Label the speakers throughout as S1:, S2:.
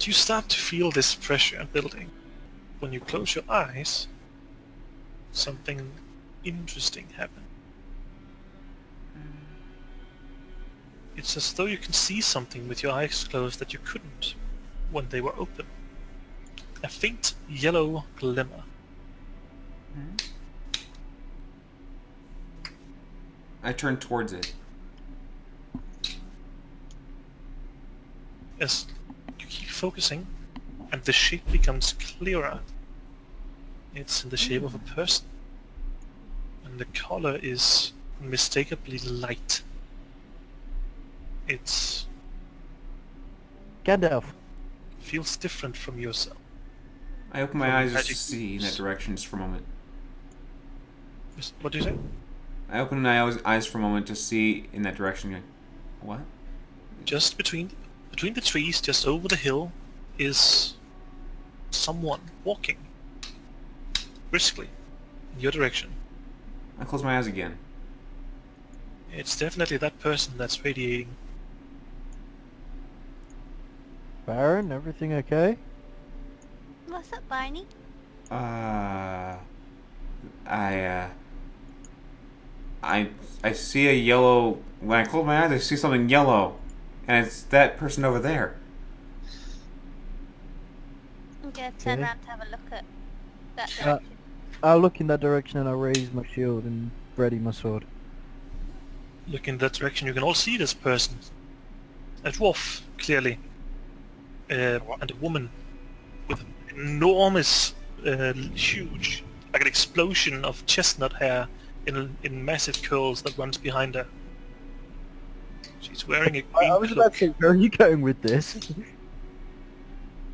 S1: You start to feel this pressure building. When you close your eyes, something interesting happens. It's as though you can see something with your eyes closed that you couldn't when they were open. A faint yellow glimmer.
S2: I turn towards it.
S1: As you keep focusing, and the shape becomes clearer. It's in the shape of a person. And the color is unmistakably light. It
S3: Gandalf.
S1: feels different from yourself.
S2: I open my
S1: From
S2: eyes just to
S1: magic
S2: see in that
S1: use.
S2: direction just for a moment.
S1: What do you say?
S2: I open my eyes for a moment to see in that direction. What?
S1: Just between the trees, just over the hill, is someone walking briskly in your direction.
S2: I close my eyes again.
S1: It's definitely that person that's radiating.
S3: Baron, everything okay?
S4: What's up, Barney?
S2: I see a yellow. When I close my eyes, I see something yellow, and it's that person over there.
S4: I'm gonna turn
S3: Okay.
S4: around to have a look at that
S3: Uh,
S4: direction.
S3: I'll look in that direction and I'll raise my shield and ready my sword.
S1: Look in that direction, you can all see this person. A dwarf, clearly. And a woman with enormous, huge, like an explosion of chestnut hair in massive curls that runs behind her. She's wearing a green
S3: I was
S1: cloak.
S3: about to say, where are you going with this?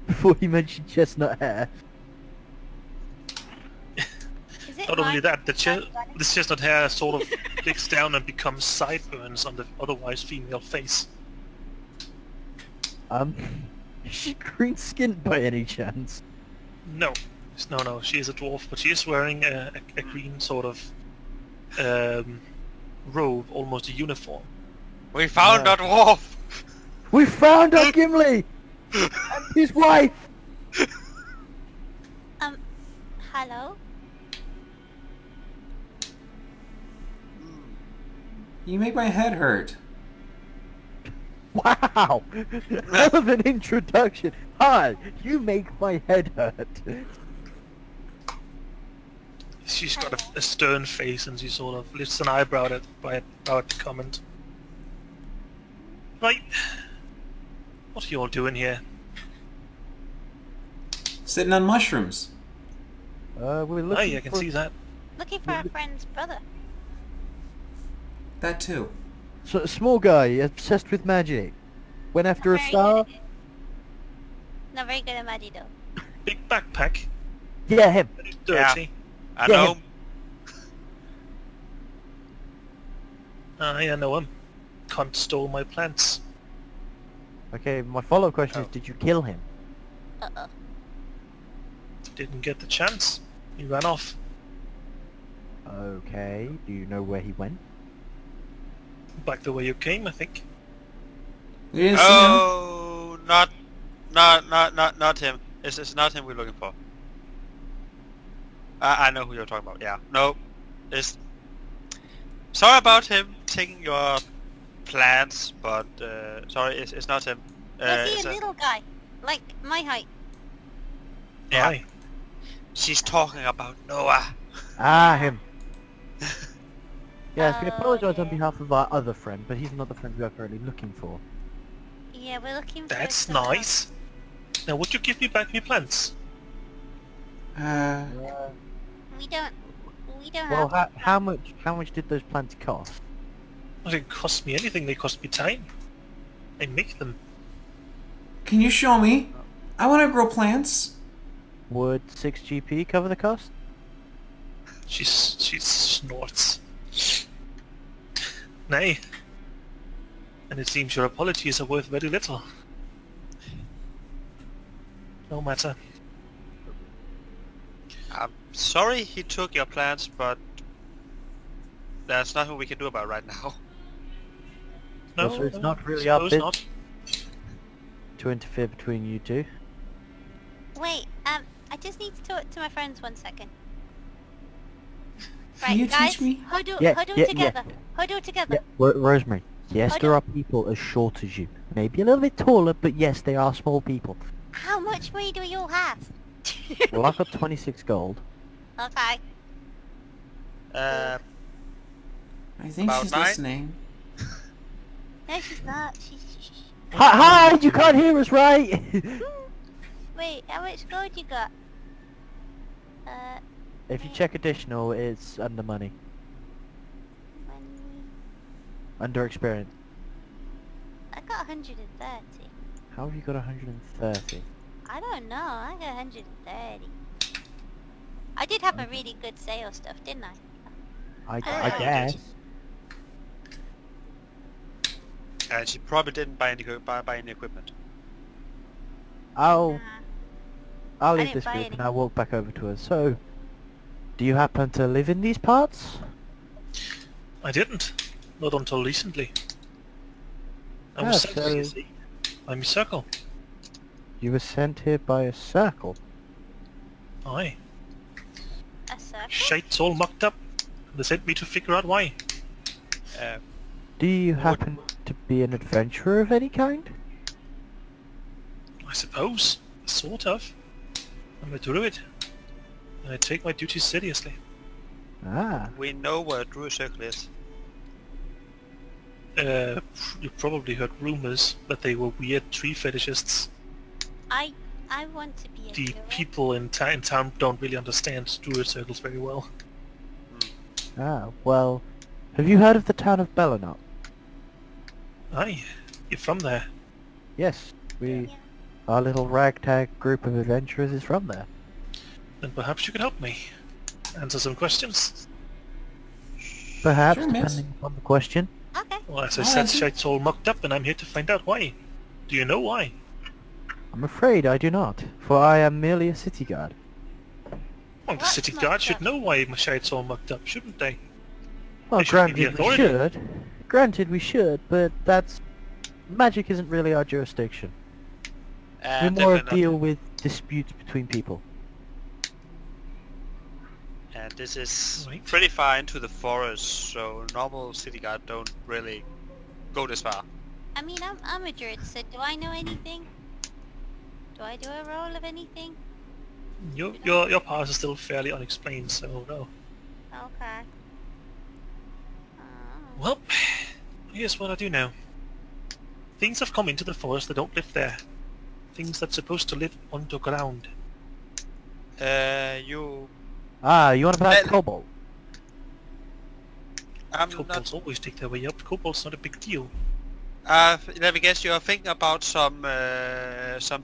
S3: Before you mentioned chestnut hair.
S4: Is it
S1: Not only
S4: mine?
S1: that, this chestnut hair sort of clicks down and becomes sideburns on the otherwise female face.
S3: Is she green skinned by any chance?
S1: No, she is a dwarf, but she is wearing a green sort of robe, almost a uniform.
S5: We found
S3: Yeah.
S5: a dwarf!
S3: We found our Gimli! And his wife!
S4: Hello?
S2: You make my head hurt.
S3: Wow! Hell of an introduction! Hi! You make my head hurt!
S1: She's got a stern face and she sort of lifts an eyebrow at the comment. Right. What are you all doing here?
S2: Sitting on mushrooms.
S3: We're looking
S1: Aye, I can
S3: for...
S1: see that.
S4: Looking for our friend's brother.
S2: That too.
S3: So, a small guy, obsessed with magic. Went after a
S4: Not very
S3: star?
S4: good at it. Not very good at magic though.
S1: Big backpack.
S3: Yeah, him.
S1: Very dirty.
S5: I
S3: Yeah.
S5: know.
S1: Aye, I know him. Cunt stole my plants.
S3: Okay, my follow-up question is,
S1: Oh.
S3: did you kill him?
S4: Uh-oh.
S1: Didn't get the chance. He ran off.
S3: Okay, do you know where he went?
S1: Back the way you came, I think.
S2: You didn't
S5: Oh, not him. It's not him we're looking for. I know who you're talking about. Yeah. No, it's sorry about him taking your plans, but sorry, it's not him.
S4: Was
S5: It's
S4: he a little guy? Like my height?
S5: Yeah.
S1: Aye.
S5: She's talking about Noah.
S3: Ah, him. Yes, we
S4: Oh,
S3: apologise on
S4: yeah.
S3: behalf of our other friend, but he's not the friend we are currently looking for.
S4: Yeah, we're looking for
S1: That's
S4: someone else.
S1: nice. Now would you give me back my plants?
S4: We don't
S3: Well,
S4: have...
S3: how much did those plants cost?
S1: Well, it didn't cost me anything, they cost me time. I make them.
S2: Can you show me? I want to grow plants.
S3: Would 6 GP cover the cost?
S1: She snorts. Nay. And it seems your apologies are worth very little. No matter.
S5: I'm sorry he took your plans, but there's nothing we can do about it right now.
S1: No,
S3: so it's
S1: no,
S3: not really our
S1: suppose
S3: bit-
S1: not.
S3: to interfere between you two.
S4: Wait, I just need to talk to my friends 1 second.
S2: Can you
S4: guys,
S2: teach me?
S4: huddle,
S3: Yeah,
S4: huddle
S3: yeah,
S4: together. Huddle together.
S3: Yeah, Rosemary. Yes,
S4: Hold
S3: there
S4: on.
S3: are people as short as you. Maybe a little bit taller, but yes, they are small people.
S4: How much money do we all have?
S3: Well, I've got 26 gold.
S4: Okay.
S5: Uh,
S2: I think
S5: About
S2: she's
S5: 9?
S2: listening.
S4: No, she's not. She's...
S3: Hi! You can't hear us, right?
S4: Wait, how much gold you got?
S3: If you check additional, it's under money.
S4: Money.
S3: Under experience.
S4: I got 130.
S3: How have you got 130?
S4: I don't know. I got 130. I did have a really good sale stuff, didn't I?
S3: I
S4: you
S3: guess.
S5: and she probably didn't buy any equipment.
S3: I'll
S4: Nah.
S3: I'll
S4: I
S3: leave
S4: didn't
S3: this
S4: buy
S3: group
S4: any.
S3: and I'll walk back over to her. So, do you happen to live in these parts?
S1: I didn't. Not until recently. I
S3: Ah,
S1: was sent here, you
S3: so-
S1: see. I'm a circle.
S3: You were sent here by a circle.
S1: Aye.
S4: A circle?
S1: Shite's all mucked up. They sent me to figure out why.
S3: Do you
S5: What-
S3: happen to be an adventurer of any kind?
S1: I suppose. Sort of. I'm a druid. And I take my duties seriously.
S3: Ah,
S5: We know where Druid Circle is.
S1: You probably heard rumors that they were weird tree fetishists.
S4: I want to be a
S1: The
S4: druid.
S1: people in town don't really understand druid circles very well.
S3: well, have you heard of the town of Bellinot?
S1: Aye, you're from there.
S3: Yes,
S4: Yeah.
S3: our little ragtag group of adventurers is from there.
S1: Then perhaps you could help me. Answer some questions.
S3: Perhaps,
S2: Sure, miss.
S3: depending on the question.
S4: Okay.
S1: Well, as I
S2: Oh,
S1: said,
S2: I see.
S1: shite's all mucked up and I'm here to find out why. Do you know why?
S3: I'm afraid I do not, for I am merely a city guard.
S1: Well, the
S4: What's
S1: city
S4: mucked
S1: guard should
S4: up?
S1: know why my shite's all mucked up, shouldn't they?
S3: Well,
S1: They should be the
S3: granted we
S1: authority.
S3: should. Granted we should, but that's... Magic isn't really our jurisdiction. We more
S5: Definitely
S3: deal
S5: not.
S3: with disputes between people.
S5: And this is
S1: Right.
S5: pretty far into the forest, so normal city guard don't really go this far.
S4: I mean, I'm a druid, so do I know anything? Do I do a roll of anything?
S1: Your past is still fairly unexplained, so no.
S4: Okay. Oh.
S1: Well, here's what I do know. Things have come into the forest that don't live there. Things that's supposed to live underground.
S5: You...
S3: Ah, you want about
S5: Well-
S3: Cobalt?
S5: I'm
S1: Kobolds always take their way up. Kobolds not a big deal.
S5: let me guess, you're thinking about some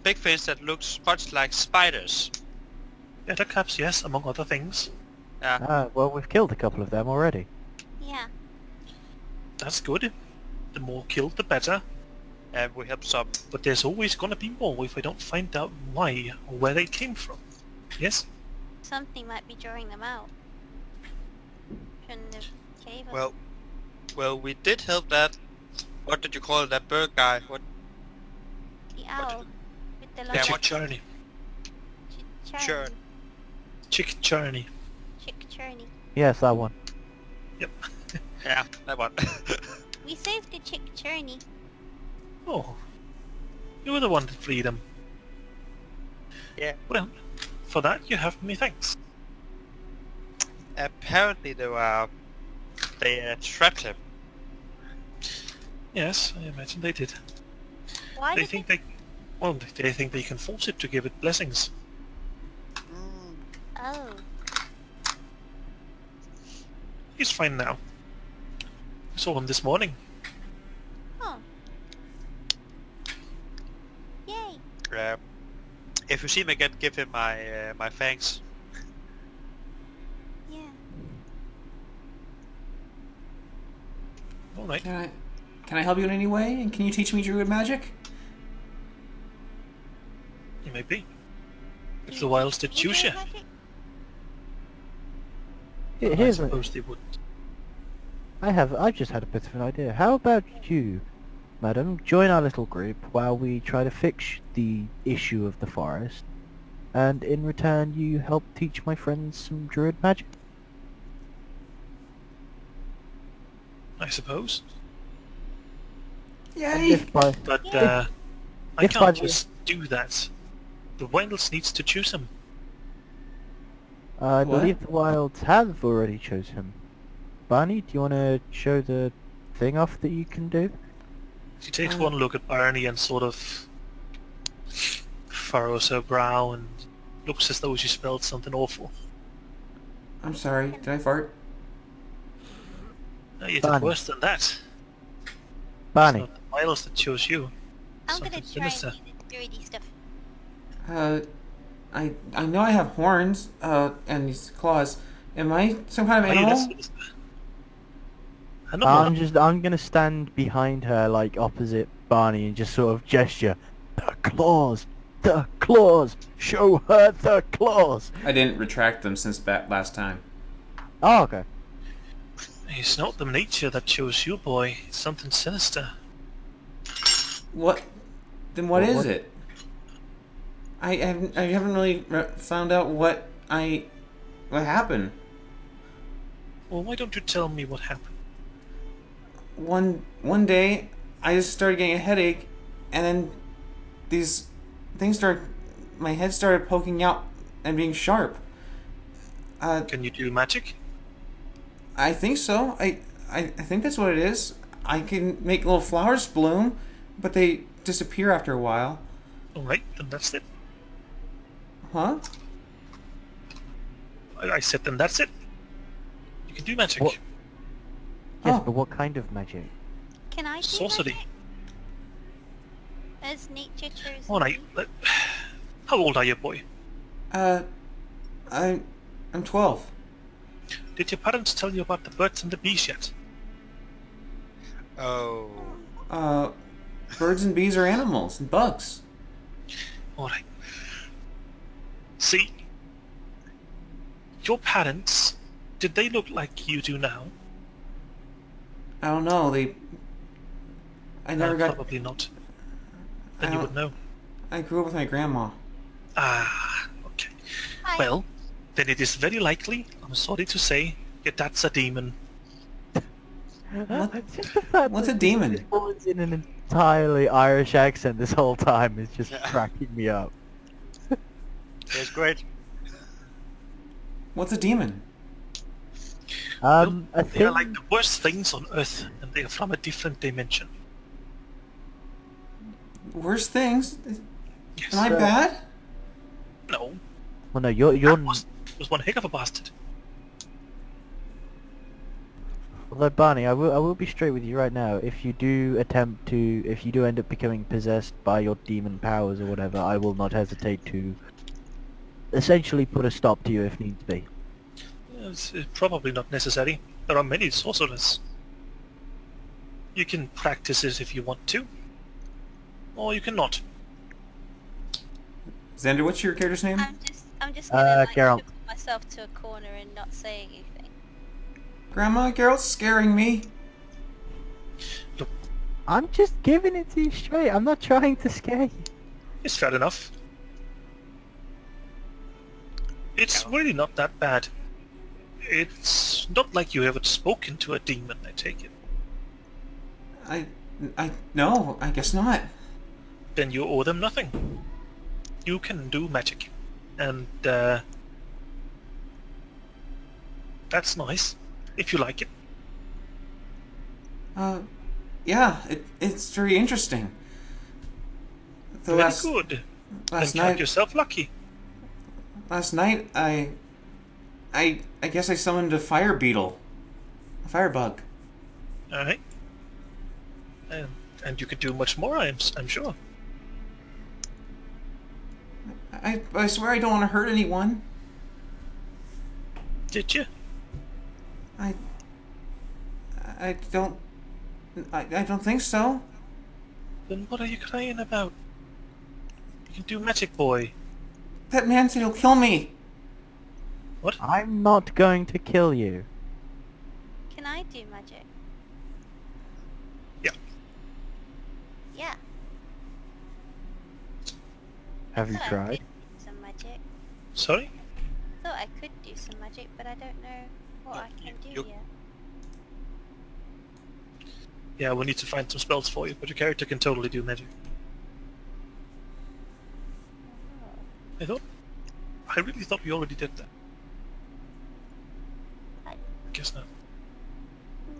S5: big things that looks much like spiders.
S1: Better caps, yes, among other things.
S3: Ah, well, we've killed a couple of them already.
S4: Yeah.
S1: That's good. The more killed, the better.
S5: And we have some...
S1: But there's always gonna be more if I don't find out why or where they came from. Yes?
S4: Something might be drawing them out. Shouldn't have cave
S5: Well, we did help that... What did you call it, that bird guy? What?
S4: the owl with the
S5: Yeah,
S4: long
S5: what-
S1: Journey.
S5: Sure.
S1: Chick Journey.
S4: Chick Churney.
S3: Yes, that one.
S1: Yep.
S5: Yeah, that one.
S4: We saved the Chick Churney.
S1: Oh. You were the one that freed him.
S5: Yeah.
S1: Well, for that you have me thanks.
S5: Apparently they trapped him.
S1: Yes, I imagine they did.
S4: Why
S1: They
S4: did
S1: think they... Well, they think they can force it to give it blessings.
S4: Oh.
S1: He's fine now. I saw him this morning.
S4: Oh. Yay.
S5: If you see him again, give him my thanks.
S4: Yeah.
S1: Alright.
S2: Can I help you in any way? And can you teach me druid magic?
S1: You may be. If the wilds did choose you,
S4: magic?
S1: I
S3: Here's a,
S1: suppose they would.
S3: I've just had a bit of an idea. How about you, madam, join our little group while we try to fix the issue of the forest. And in return, you help teach my friends some druid magic.
S1: I suppose.
S3: And
S2: Yay!
S3: if by
S1: But
S4: Yeah.
S1: I
S3: if I
S1: can't
S3: do-
S1: just do that. The Wilds needs to choose him.
S3: I
S2: What?
S3: believe the wilds have already chose him. Barney, do you want to show the thing off that you can do?
S1: She takes one look at Barney and sort of furrows her brow and looks as though she spelled something awful.
S2: I'm sorry. Did I fart?
S1: No, you did
S3: Barney.
S1: worse than that.
S3: Barney,
S1: It's not the Wilds that chose you.
S4: I'm gonna
S1: Something
S4: try
S1: sinister.
S4: and do the druidy stuff.
S2: I know I have horns, and these claws. Am I some kind of
S1: Are you
S2: animal?
S1: listening? I know.
S3: I'm gonna stand behind her, like opposite Barney, and just sort of gesture. The claws! The claws! Show her the claws!
S2: I didn't retract them since that last time.
S3: Oh, okay.
S1: It's not the nature that chose you, boy. It's something sinister.
S2: What? Then what
S3: Well,
S2: is
S3: what-
S2: it? I haven't really found out what happened.
S1: Well, why don't you tell me what happened?
S2: One day, I just started getting a headache, and then these things my head started poking out and being sharp.
S1: Can you do magic?
S2: I think so. I think that's what it is. I can make little flowers bloom, but they disappear after a while.
S1: Alright, then that's it.
S2: Huh?
S1: I said then that's it. You can do magic.
S3: What? Yes,
S2: Oh.
S3: but what kind of magic?
S4: Can I do
S1: Sorcery.
S4: magic? As nature chose.
S1: Alright. How old are you, boy?
S2: I'm 12.
S1: Did your parents tell you about the birds and the bees yet?
S5: Oh.
S2: Birds and bees are animals and bugs.
S1: Alright. See, your parents, did they look like you do now?
S2: I don't know. I never got.
S1: Probably not.
S2: I
S1: Then you
S2: don't-
S1: would know.
S2: I grew up with my grandma.
S1: Ah, okay.
S4: Hi.
S1: Well, then it is very likely, I'm sorry to say, your dad's a demon.
S3: Just the fact
S2: What's
S3: that
S2: a demon?
S3: This woman's in an entirely Irish accent this whole time is just cracking me up.
S5: It's great.
S2: What's a demon?
S3: I
S1: They are
S3: think
S1: like the worst things on Earth, and they are from a different dimension.
S2: Worst things?
S1: Yes.
S2: Am I bad?
S1: No,
S3: well, no, you're
S1: was one heck of a bastard.
S3: although Barney, I will be straight with you right now. If you do end up becoming possessed by your demon powers or whatever, I will not hesitate to essentially put a stop to you if needs be.
S1: It's probably not necessary. There are many sorcerers. You can practice it if you want to, or you cannot.
S2: Xander, what's your character's name?
S4: I'm just gonna like
S3: Carol.
S4: put myself to a corner and not say anything.
S2: Grandma, Geralt's scaring me.
S3: I'm just giving it to you straight. I'm not trying to scare you.
S1: It's fair enough. It's really not that bad. It's not like you haven't spoken to a demon, I take it.
S2: No, I guess not.
S1: Then you owe them nothing. You can do magic. And, that's nice, if you like it.
S2: Yeah, it's very interesting.
S1: Very good.
S2: last
S1: Then count
S2: night,
S1: yourself lucky.
S2: I guess I summoned a fire beetle. A firebug.
S1: Alright. And you could do much more, I'm sure.
S2: I swear I don't want to hurt anyone.
S1: Did you?
S2: I don't think so.
S1: Then what are you crying about? You can do magic, boy.
S2: That man said he'll kill me.
S1: What?
S3: I'm not going to kill you.
S4: Can I do magic?
S1: Yeah.
S4: Yeah.
S3: Have you
S4: Thought I
S3: tried?
S4: could do some magic.
S1: Sorry?
S4: Thought I could do some magic, but I don't know what
S5: No,
S4: I can do
S5: you-
S4: yet.
S1: Yeah, we need to find some spells for you, but your character can totally do magic.
S4: Oh.
S1: I really thought we already did that.
S4: I-
S1: Guess not.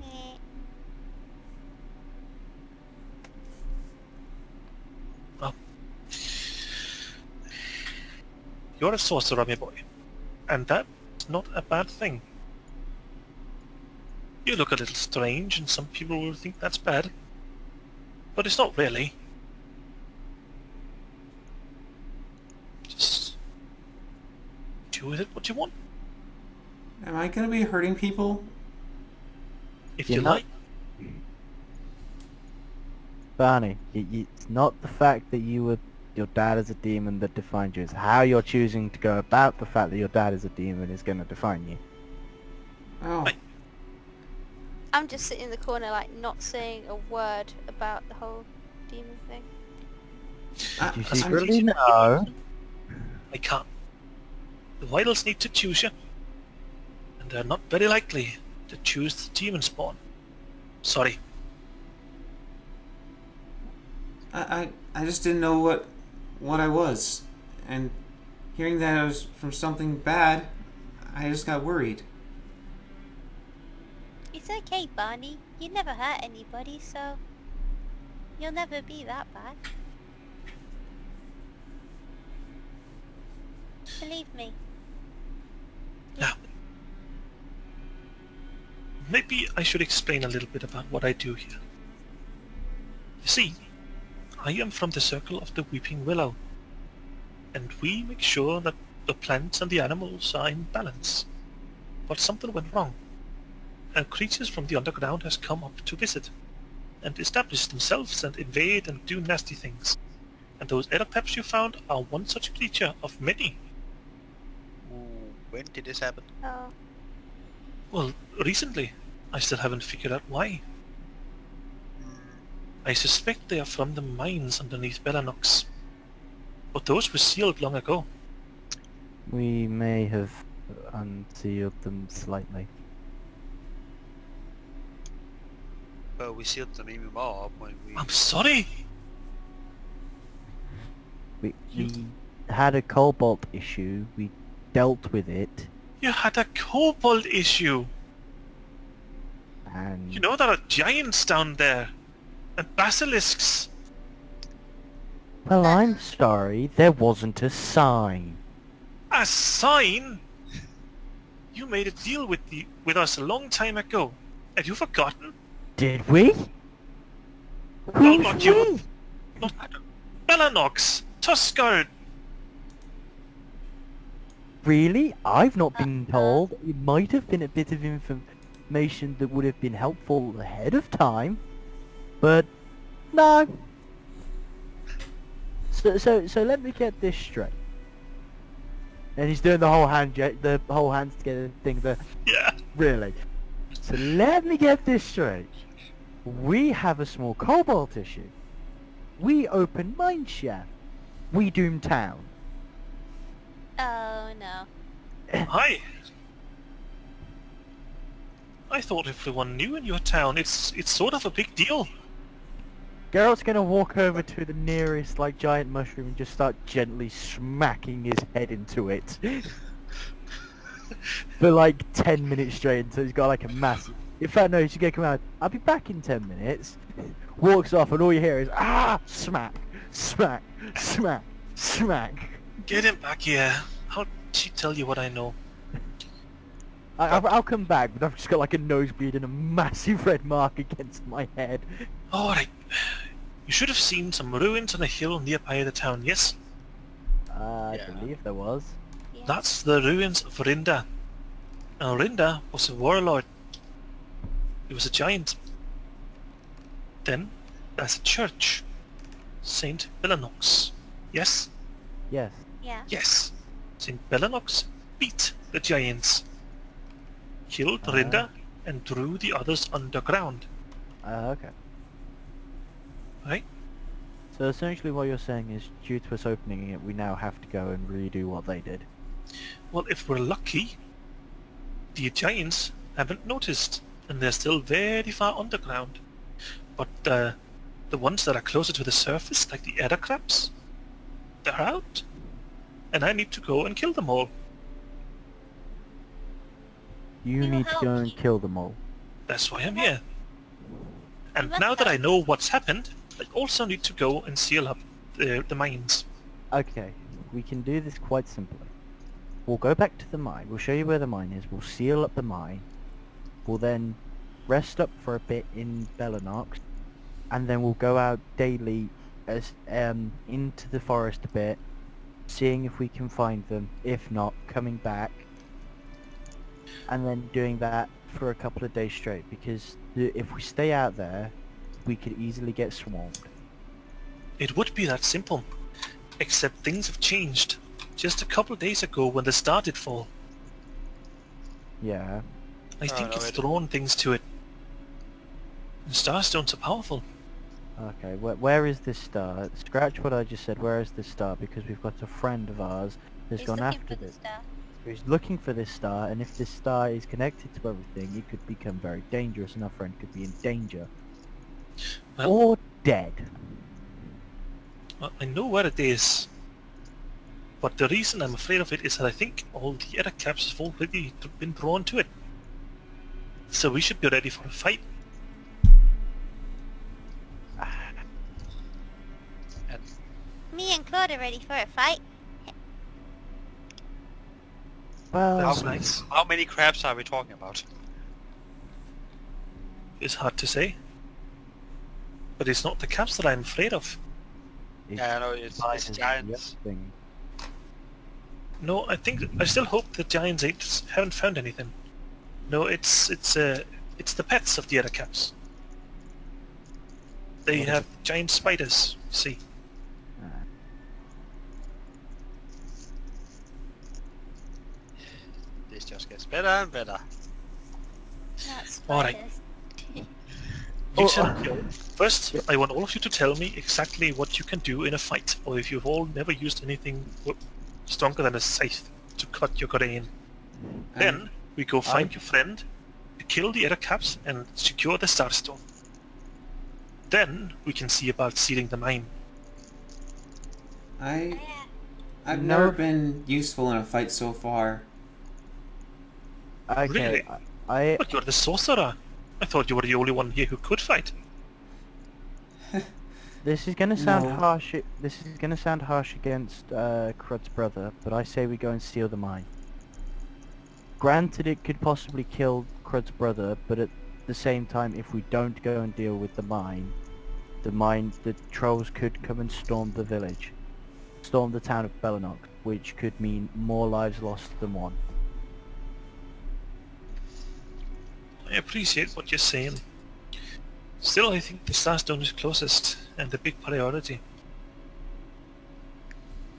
S4: Meh.
S1: Well. You're a sorcerer, my boy. And that's not a bad thing. You look a little strange, and some people will think that's bad. But it's not really. Just do with it what you want.
S2: Am I gonna be hurting people?
S1: If
S3: You're
S1: you
S3: not-
S1: like.
S3: Barney, it's not the fact that your dad is a demon that defined you. It's how you're choosing to go about the fact that your dad is a demon is going to define you.
S2: Oh.
S1: Right.
S4: I'm just sitting in the corner, like, not saying a word about the whole demon thing.
S3: You
S1: As
S3: secretly
S1: I'm-
S3: know.
S1: I can't. The Vitals need to choose you. And they're not very likely to choose the demon spawn. Sorry.
S2: I just didn't know what I was, and hearing that I was from something bad, I just got worried.
S4: It's okay, Barney. You never hurt anybody, so you'll never be that bad. Believe me.
S1: Now, maybe I should explain a little bit about what I do here. You see, I am from the Circle of the Weeping Willow, and we make sure that the plants and the animals are in balance. But something went wrong, and creatures from the underground has come up to visit, and establish themselves and invade and do nasty things. And those Edopeps you found are one such creature of many.
S5: Ooh, when did this happen?
S4: Oh.
S1: Well, recently. I still haven't figured out why. I suspect they are from the mines underneath Bellanox. But those were sealed long ago.
S3: We may have unsealed them slightly.
S5: But we sealed them even more up when we...
S1: I'm sorry!
S3: We had a cobalt issue. We dealt with it,
S1: You had a kobold issue!
S3: and
S1: You know there are giants down there! And basilisks!
S3: well, I'm sorry, there wasn't a sign.
S1: A sign? You made a deal with us a long time ago. Have you forgotten?
S3: Did we?
S1: No,
S3: Who's
S1: not you.
S3: we?
S1: Not Bellanox! Tuskard!
S3: Really? I've not been told. It might have been a bit of information that would have been helpful ahead of time, but no. So let me get this straight. And he's doing the whole hands together thing.
S1: Yeah!
S3: Really. So let me get this straight. We have a small cobalt issue. We open mine shaft. We doom town.
S4: Oh no.
S1: Hi! I thought everyone knew in your town. It's sort of a big deal.
S3: Geralt's gonna walk over to the nearest like giant mushroom and just start gently smacking his head into it. For like 10 minutes straight until he's got like a massive... In fact no, he's gonna come out, I'll be back in 10 minutes. Walks off and all you hear is ah! Smack! Smack! Smack! Smack!
S1: Get him back here. How'd she tell you what I know?
S3: I'll come back, but I've just got like a nosebleed and a massive red mark against my head.
S1: Alright. You should have seen some ruins on a hill nearby the town, yes?
S3: I
S5: Yeah.
S3: believe there was.
S4: Yeah.
S1: That's the ruins of Rinda. And Rinda was a warlord. He was a giant. Then, there's a church. Saint Bellanox. Yes?
S3: Yes.
S4: Yeah.
S1: Yes. Saint Bellanox beat the giants. Killed Rinda and drew the others underground.
S3: Okay.
S1: Right?
S3: So essentially what you're saying is, due to us opening it, we now have to go and redo what they did.
S1: Well, if we're lucky, the giants haven't noticed, and they're still very far underground. But the ones that are closer to the surface, like the adder crabs, they're out. And I need to go and kill them all.
S3: You
S4: We will
S3: need to
S4: help
S3: go and
S4: you.
S3: kill them all.
S1: That's why I'm here. And
S4: Let's
S1: now that I
S4: help.
S1: know what's happened, I also need to go and seal up the mines.
S3: Okay, we can do this quite simply. We'll go back to the mine, we'll show you where the mine is, we'll seal up the mine, we'll then rest up for a bit in Belanox, and then we'll go out daily as into the forest a bit, seeing if we can find them, if not, coming back, and then doing that for a couple of days straight, because if we stay out there, we could easily get swarmed.
S1: It would be that simple. Except things have changed. Just a couple of days ago when the star did fall,
S3: Yeah.
S1: I think
S5: no,
S1: it's
S5: it-
S1: thrown things to it. The starstones are powerful.
S3: Okay, where is this star? Scratch what I just said, where is this star? Because we've got a friend of ours that's
S4: He's
S3: gone
S4: looking
S3: after
S4: for the
S3: this.
S4: star.
S3: He's looking for this star, and if this star is connected to everything, it could become very dangerous, and our friend could be in danger.
S1: Well,
S3: Or dead.
S1: I know where it is. But the reason I'm afraid of it is that I think all the other caps have already been drawn to it. So we should be ready for a fight.
S5: And
S4: Me and Claude are ready for a fight.
S3: Well,
S1: That's nice.
S5: how many crabs are we talking about?
S1: It's hard to say. But it's not the caps that I'm afraid of.
S3: it's
S5: Yeah, I know it's
S3: fine as the
S5: giants.
S3: other thing.
S1: No, I still hope the giants haven't found anything. No, it's the pets of the other caps. They
S3: What is
S1: have giant spiders, see.
S3: Ah.
S5: This just gets better and better.
S4: That's
S1: Alright.
S4: spiders.
S1: You first, I want all of you to tell me exactly what you can do in a fight, or if you've all never used anything stronger than a scythe to cut your grain. Then we go find your friend, kill the other caps, and secure the starstone. Then we can see about sealing the mine.
S2: I've
S3: No.
S2: never been useful in a fight so far.
S3: Okay,
S1: Really?
S3: I
S1: But you're the sorcerer. I thought you were the only one here who could fight.
S3: this is gonna sound
S2: No.
S3: harsh. This is gonna sound harsh against Crud's brother, but I say we go and seal the mine. Granted, it could possibly kill Crud's brother, but at the same time, if we don't go and deal with the trolls could come and storm the village, storm the town of Belanox, which could mean more lives lost than one.
S1: I appreciate what you're saying. Still, I think the starstone is closest and the big priority.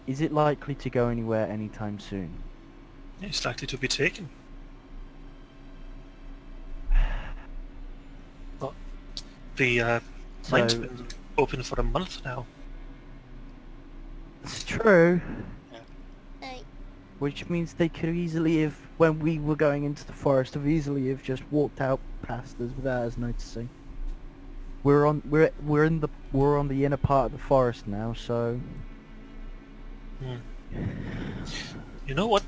S3: Is it likely to go anywhere anytime soon?
S1: It's likely to be taken. But the mine's
S3: So-
S1: been open for a month now.
S3: It's true.
S4: Like,
S3: Which means they could easily have, when we were going into the forest, have easily have just walked out past us without us noticing. We're on the inner part of the forest now, so
S1: You know what?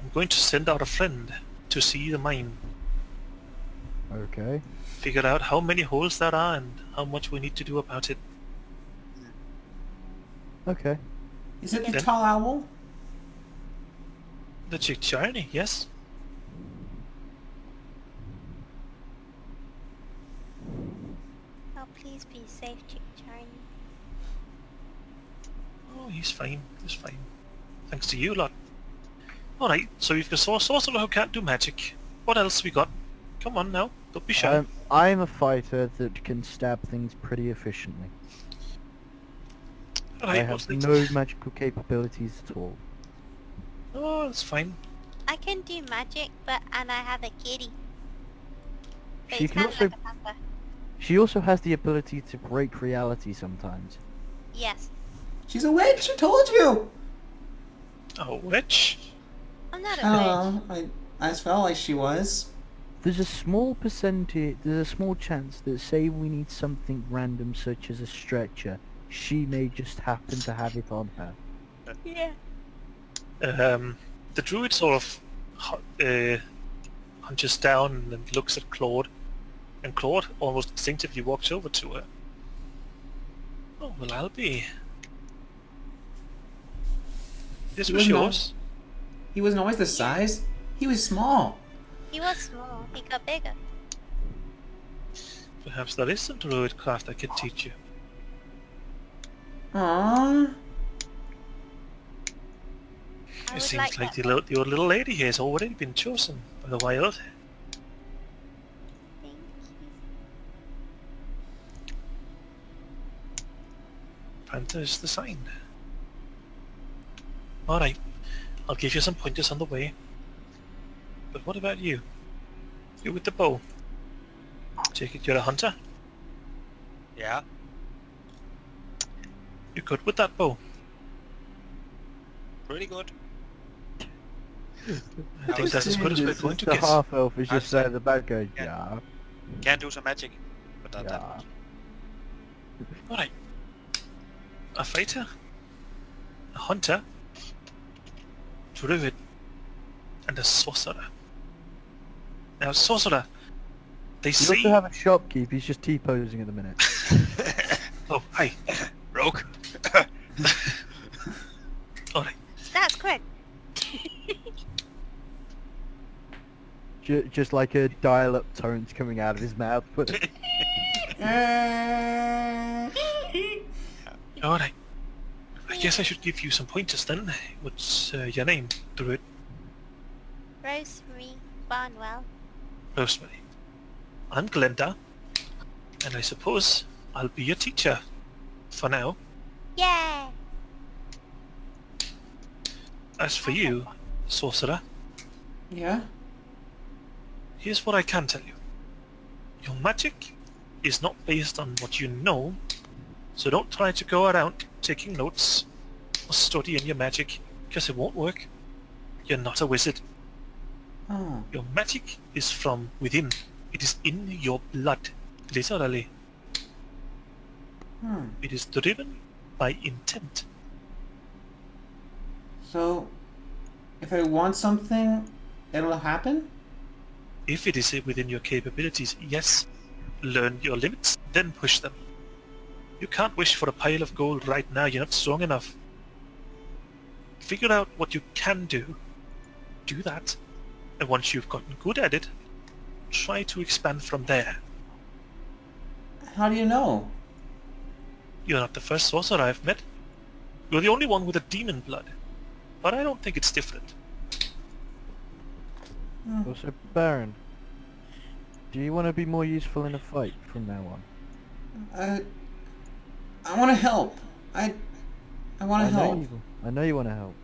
S1: I'm going to send out a friend to see the mine.
S3: okay.
S1: Figure out how many holes there are and how much we need to do about it.
S3: Okay.
S2: Is it the
S1: Then-
S2: tall owl?
S1: The chick Charlie, yes?
S4: oh, please be safe, Chick Charlie.
S1: Oh, he's fine. He's fine. Thanks to you lot. Alright, so we've got a sorcerer who can't do magic. What else we got? Come on now, don't be shy.
S3: I'm a fighter that can stab things pretty efficiently. I
S1: Alright,
S3: have
S1: what's next?
S3: no magical capabilities at all.
S1: Oh, that's fine.
S4: I can do magic, and I have a kitty. But
S3: She
S4: it's
S3: can
S4: kind of
S3: also
S4: like a pamper.
S3: She also has the ability to break reality sometimes.
S4: Yes.
S2: She's a witch. I told you.
S1: Oh, witch?
S4: I'm not a witch.
S2: I just felt like she was.
S3: There's a small chance that say we need something random such as a stretcher, she may just happen to have it on her.
S4: Yeah.
S1: The druid sort of hunches down and then looks at Claude, and Claude almost instinctively walks over to her. Oh, well, I'll be. This was yours.
S2: He wasn't always this size. He was small.
S4: He was small. He got bigger.
S1: Perhaps there is some druid craft I could teach you.
S2: Aww.
S4: I
S1: It
S4: would
S1: seems like
S4: that.
S1: your little lady here has already been chosen by the wild.
S4: Thank you.
S1: Panther is the sign. Alright, I'll give you some pointers on the way. But what about you? You with the bow? Take it you're a hunter?
S5: Yeah.
S1: You good with that bow?
S5: Pretty good.
S1: I think that's as good as we're going to
S3: The
S1: get.
S3: half elf is just
S5: I'd
S3: there in the back going,
S5: Yeah.
S3: yeah,
S5: Can't do some magic, but not that
S3: yeah.
S5: much.
S1: Alright. A fighter? A hunter? Druid? And a sorcerer. Now, sorcerer, they
S3: You
S1: say...
S3: also have a shopkeep, he's just T-posing at the minute.
S1: Oh, hi.
S5: Rogue.
S1: Alright.
S4: That's correct.
S3: Just like a dial-up tones coming out of his mouth. But
S1: Alright. I guess I should give you some pointers then. What's your name, Druid?
S4: Rosemary Barnwell.
S1: Rosemary. I'm Glenda, and I suppose I'll be your teacher. For now.
S4: Yeah.
S1: As for you, sorcerer,
S2: Yeah?
S1: here's what I can tell you. Your magic is not based on what you know, so don't try to go around taking notes or studying your magic, because it won't work. You're not a wizard.
S2: Oh.
S1: Your magic is from within. It is in your blood, literally. It is driven by intent.
S2: So, if I want something, it'll happen?
S1: If it is within your capabilities, yes. Learn your limits, then push them. You can't wish for a pile of gold right now, you're not strong enough. Figure out what you can do. Do that. And once you've gotten good at it, try to expand from there.
S2: How do you know?
S1: You're not the first sorcerer I've met. You're the only one with a demon blood. But I don't think it's different.
S3: also, Baron, do you want to be more useful in a fight from now on?
S2: I want to help. I want to help.
S3: I know you want to help.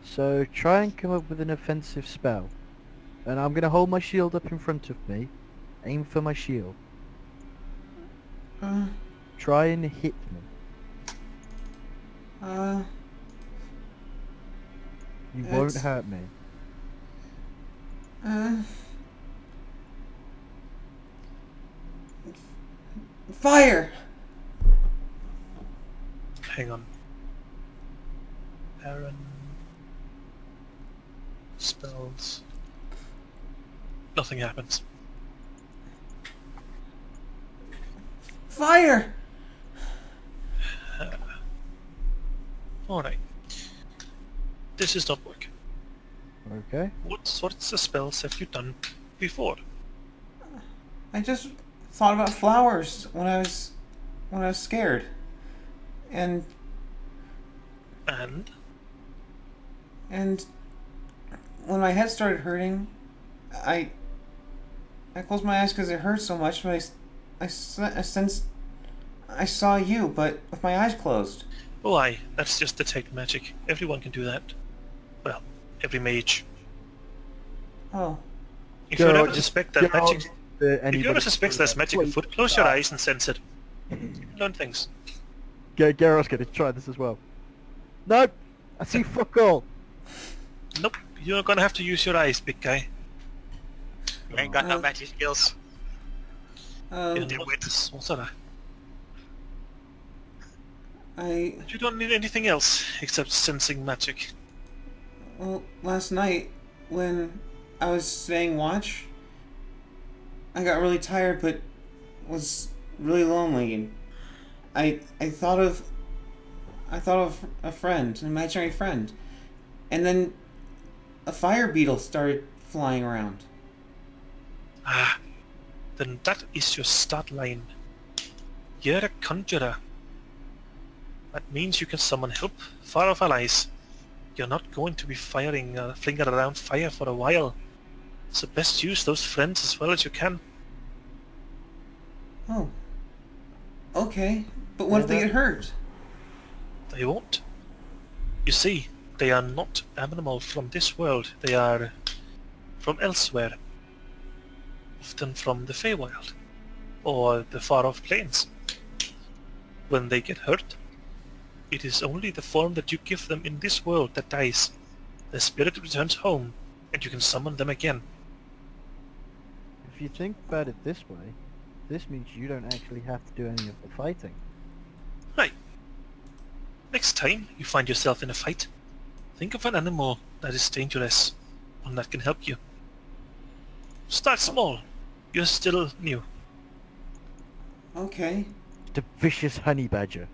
S3: So try and come up with an offensive spell. And I'm going to hold my shield up in front of me. Aim for my shield. Try and hit me. You won't
S2: It's-
S3: hurt me.
S2: Fire!
S1: Hang on. Baron... Spells... Nothing happens.
S2: Fire!
S1: Alright. This is not working.
S3: Okay.
S1: What sorts of spells have you done before?
S2: I just thought about flowers when I was scared. And
S1: And?
S2: when my head started hurting, I closed my eyes because it hurt so much, but I sensed I saw you, but with my eyes closed.
S1: Oh aye, that's just detect magic. Everyone can do that. Well, every mage.
S2: Oh.
S1: If you ever suspect that magic... If you ever
S3: Anybody
S1: suspect there's magic afoot, close your eyes and sense it. Learn things.
S3: Garrel's gonna try this as well. No! I see fuck all!
S1: Nope, you're gonna have to use your eyes, big guy.
S5: You ain't got no magic skills.
S1: In
S5: Deal
S1: the
S5: with.
S1: sorcerer.
S2: I
S1: You don't need anything else except sensing magic.
S2: well, last night when I was staying watch, I got really tired, but was really lonely, and I thought of a friend, an imaginary friend, and then a fire beetle started flying around.
S1: Ah, then that is your start line. You're a conjurer. That means you can summon help, far off allies. You're not going to be flinging around fire for a while. So best use those friends as well as you can.
S2: Oh. Okay, but what if they get hurt?
S1: They won't. You see, they are not animal from this world. They are from elsewhere. Often from the Feywild, or the far-off plains. When they get hurt, it is only the form that you give them in this world that dies. The spirit returns home, and you can summon them again.
S3: If you think about it this way, this means you don't actually have to do any of the fighting.
S1: Right. Next time you find yourself in a fight, think of an animal that is dangerous, one that can help you. Start small. You're still new.
S2: Okay.
S3: The vicious honey badger.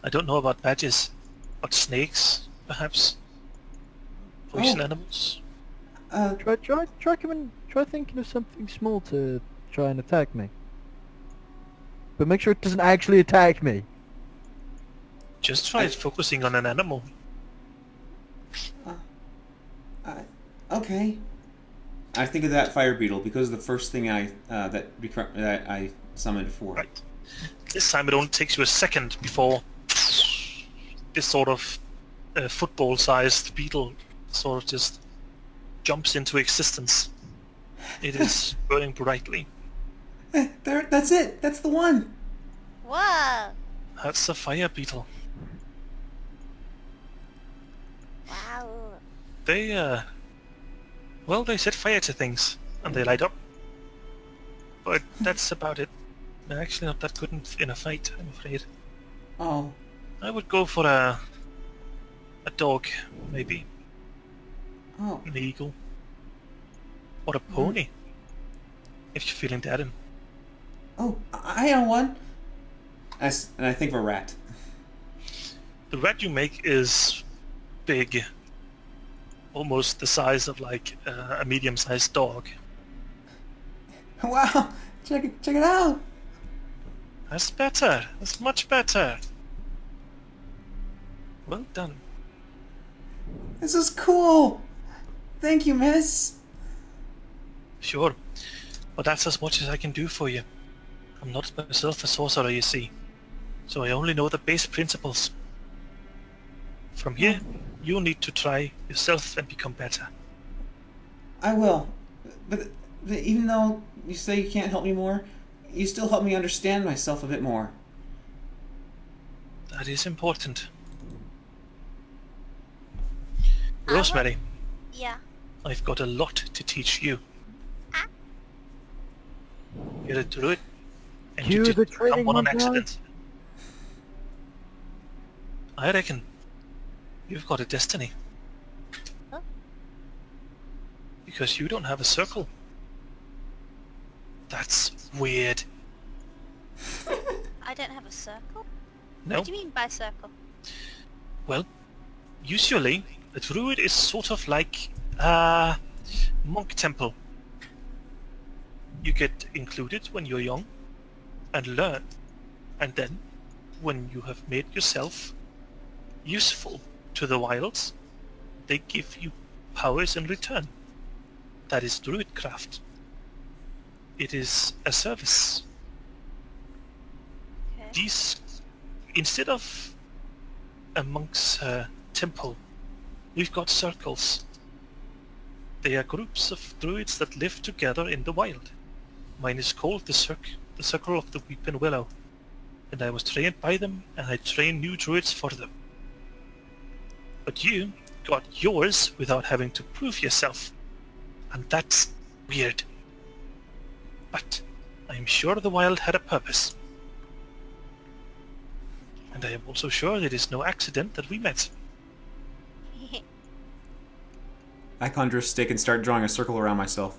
S1: I don't know about badgers, but snakes, perhaps? Poison
S2: Oh.
S1: animals?
S3: Try thinking of something small to try and attack me. But make sure it doesn't actually attack me.
S1: Just try focusing on an animal.
S2: Okay. I think of that fire beetle because the first thing that I summoned for.
S1: Right. This time it only takes you a second before this sort of football-sized beetle sort of just jumps into existence. It is burning brightly.
S2: There, that's it. That's the one.
S4: Whoa!
S1: That's a fire beetle.
S4: Wow.
S1: They, well, they set fire to things, and they light up. But that's about it. They're actually not that good in a fight, I'm afraid.
S2: Oh.
S1: I would go for a dog, maybe.
S2: Oh.
S1: An eagle. Or a pony. If you're feeling daring.
S2: Oh, I know one. And I think of a rat.
S1: The rat you make is big. Almost the size of like a medium-sized dog.
S2: Wow! Check it out.
S1: That's better. That's much better. Well done.
S2: This is cool. Thank you, miss.
S1: Sure. But that's as much as I can do for you. I'm not myself a sorcerer, you see. So I only know the base principles. From here, you need to try yourself and become better.
S2: I will. But even though you say you can't help me more, you still help me understand myself a bit more.
S1: That is important. Rosemary,
S4: Yeah.
S1: I've got a lot to teach you.
S4: Ah.
S1: You're a druid, and
S3: Cue
S1: you
S3: the
S1: didn't
S3: training
S1: become one on
S3: montage.
S1: accident. I reckon you've got a destiny.
S4: Huh?
S1: Because you don't have a circle. That's weird.
S4: I don't have a circle?
S1: No?
S4: What do you mean by circle?
S1: Well, usually a druid is sort of like a monk temple. You get included when you're young and learn, and then when you have made yourself useful to the wilds, they give you powers in return. That is druidcraft. It is a service.
S4: Okay.
S1: These, instead of a monk's temple, we've got circles. They are groups of druids that live together in the wild. Mine is called the Circle of the Weeping Willow, and I was trained by them, and I train new druids for them. But you got yours without having to prove yourself, and that's weird. But I am sure the wild had a purpose. And I am also sure it is no accident that we met.
S2: I conjure a stick and start drawing a circle around myself.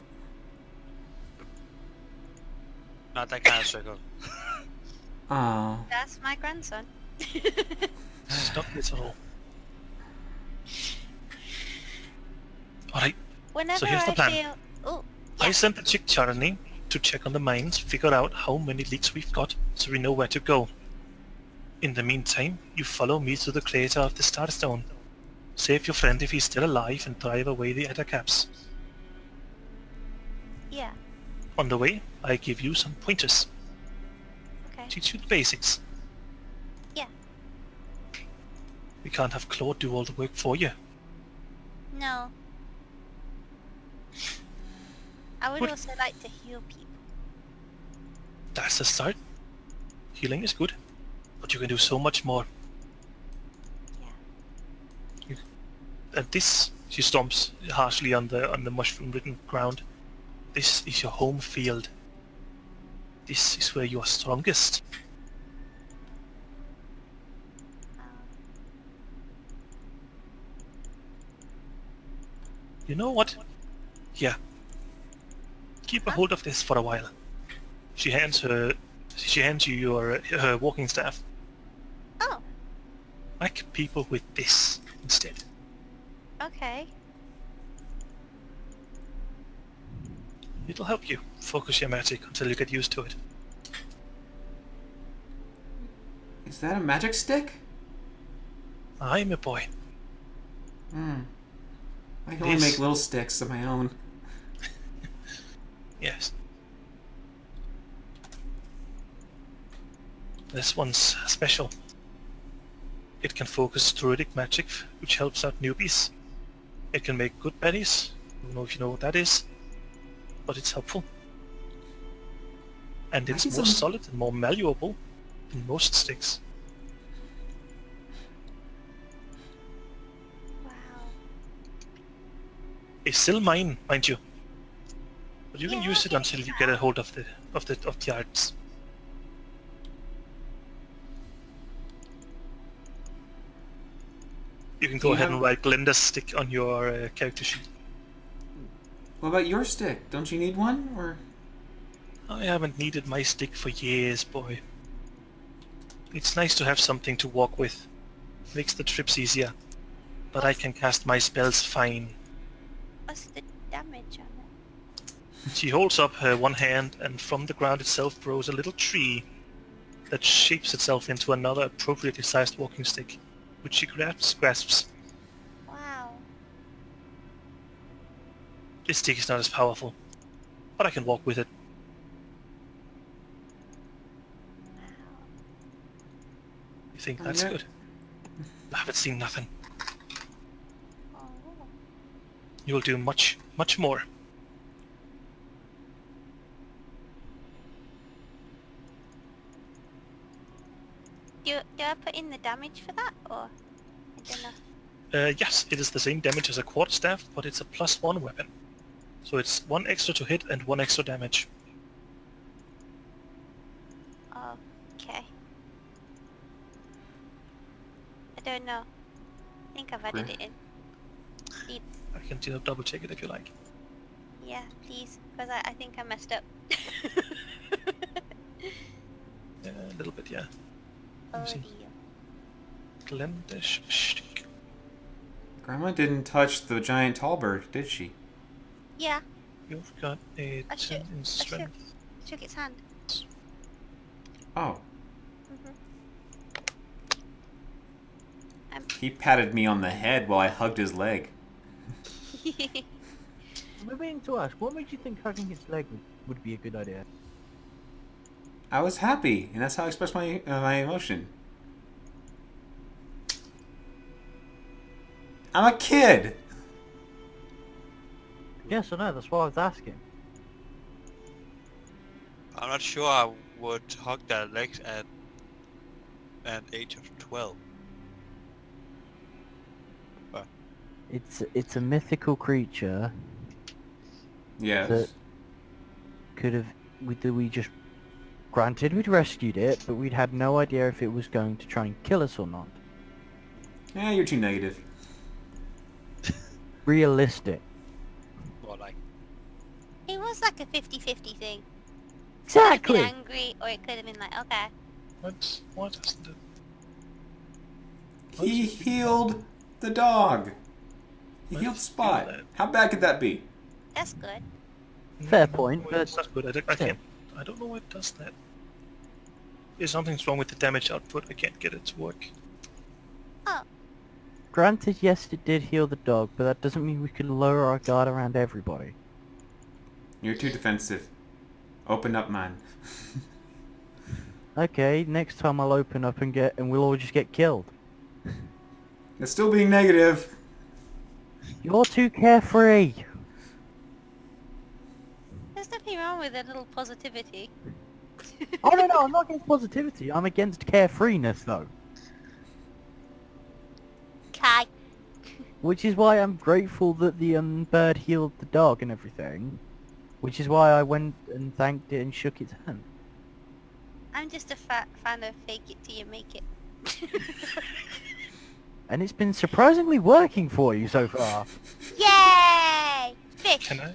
S5: Not that kind of circle.
S2: Oh.
S4: That's my grandson.
S1: Stop this all. Alright,
S4: Whenever
S1: here's the
S4: I
S1: plan.
S4: feel... Oh,
S1: I sent the chick Charney to check on the mines, figure out how many leads we've got, so we know where to go. In the meantime, you follow me to the crater of the Starstone. Save your friend if he's still alive and drive away the other caps.
S4: yeah.
S1: On the way, I give you some pointers.
S4: Okay.
S1: Teach you the basics.
S4: Yeah.
S1: We can't have Claude do all the work for you.
S4: No. I would
S1: Good.
S4: also like to heal people.
S1: That's a start. Healing is good, but you can do so much more.
S4: Yeah.
S1: And this, she stomps harshly on the mushroom-ridden ground. This is your home field. This is where you are strongest. You know what? Yeah. Keep a hold of this for a while. She hands you your her walking staff.
S4: Oh,
S1: Whack people with this instead.
S4: okay.
S1: It'll help you focus your magic until you get used to it.
S2: Is that a magic stick?
S1: I'm a boy.
S2: I can only
S1: This-
S2: make little sticks of my own.
S1: Yes. This one's special. It can focus druidic magic, which helps out newbies. It can make good berries. I don't know if you know what that is, but it's helpful. And it's
S2: Maybe
S1: more
S2: some-
S1: solid and more malleable than most sticks.
S4: Wow.
S1: It's still mine, mind you. But you can
S4: Yeah,
S1: use it
S4: okay.
S1: until you get a hold of the arts. You can
S2: Do
S1: go
S2: you
S1: ahead
S2: have-
S1: and write Glenda's stick on your character sheet.
S2: What about your stick? Don't you need one? Or
S1: I haven't needed my stick for years, boy. It's nice to have something to walk with. Makes the trips easier. But I can cast my spells fine.
S4: What's the damage on it?
S1: She holds up her one hand, and from the ground itself grows a little tree that shapes itself into another appropriately sized walking stick, which she grasps.
S4: Wow.
S1: This stick is not as powerful, but I can walk with it. You think
S2: Oh,
S1: that's
S2: yeah.
S1: good? I haven't seen nothing.
S4: Oh.
S1: You'll do much, much more.
S4: Do I put in the damage for that, or I don't know.
S1: Yes, it is the same damage as a quarterstaff, but it's a +1 weapon. So it's 1 extra to hit and 1 extra damage.
S4: Okay. I don't know. I think I've added
S2: Right.
S4: it in. Please.
S1: I can double check it if you like.
S4: Yeah, please, because I think I messed up.
S1: A little bit, yeah.
S4: Oh
S1: me see.
S4: dear.
S1: Glendish stick.
S2: Grandma didn't touch the giant tall bird, did she?
S4: Yeah,
S1: You've got a
S4: I
S1: 10
S4: shook,
S1: in strength.
S4: shook its hand.
S2: Oh,
S4: Mhm.
S2: he patted me on the head while I hugged his leg.
S3: I'm meaning to ask, what made you think hugging his leg would be a good idea?
S2: I was happy, and that's how I expressed my emotion. I'm a kid!
S3: Yes, I know, that's why I was asking.
S5: I'm not sure I would hug their legs at an age of 12.
S3: It's a mythical creature
S2: Yes.
S3: that could have we just granted we'd rescued it, but we'd had no idea if it was going to try and kill us or not.
S2: Yeah, you're too negative.
S3: Realistic.
S5: Or like,
S4: It was like a 50-50 thing.
S3: Exactly.
S4: Could have been angry, or it could have been like, okay.
S1: What isn't it?
S2: He healed the dog. He
S1: Why
S2: healed
S1: does he
S2: Spot.
S1: do that?
S2: How bad could that be?
S4: That's good.
S3: Fair
S1: No,
S3: point, but
S1: it's not good. I can't. I don't know why it does that. There's something's wrong with the damage output. I can't get it to work.
S3: Granted, yes, it did heal the dog, but that doesn't mean we can lower our guard around everybody.
S2: You're too defensive. Open up, man.
S3: Okay, next time I'll open up and we'll all just get killed.
S2: It's still being negative.
S3: You're too carefree.
S4: There's nothing wrong with a little positivity.
S3: Oh no, I'm not against positivity. I'm against carefreeness though.
S4: Kai.
S3: Which is why I'm grateful that the bird healed the dog and everything. Which is why I went and thanked it and shook its hand.
S4: I'm just a fan of fake it till you make it.
S3: And it's been surprisingly working for you so far.
S4: Yay! Fish!
S1: Can I?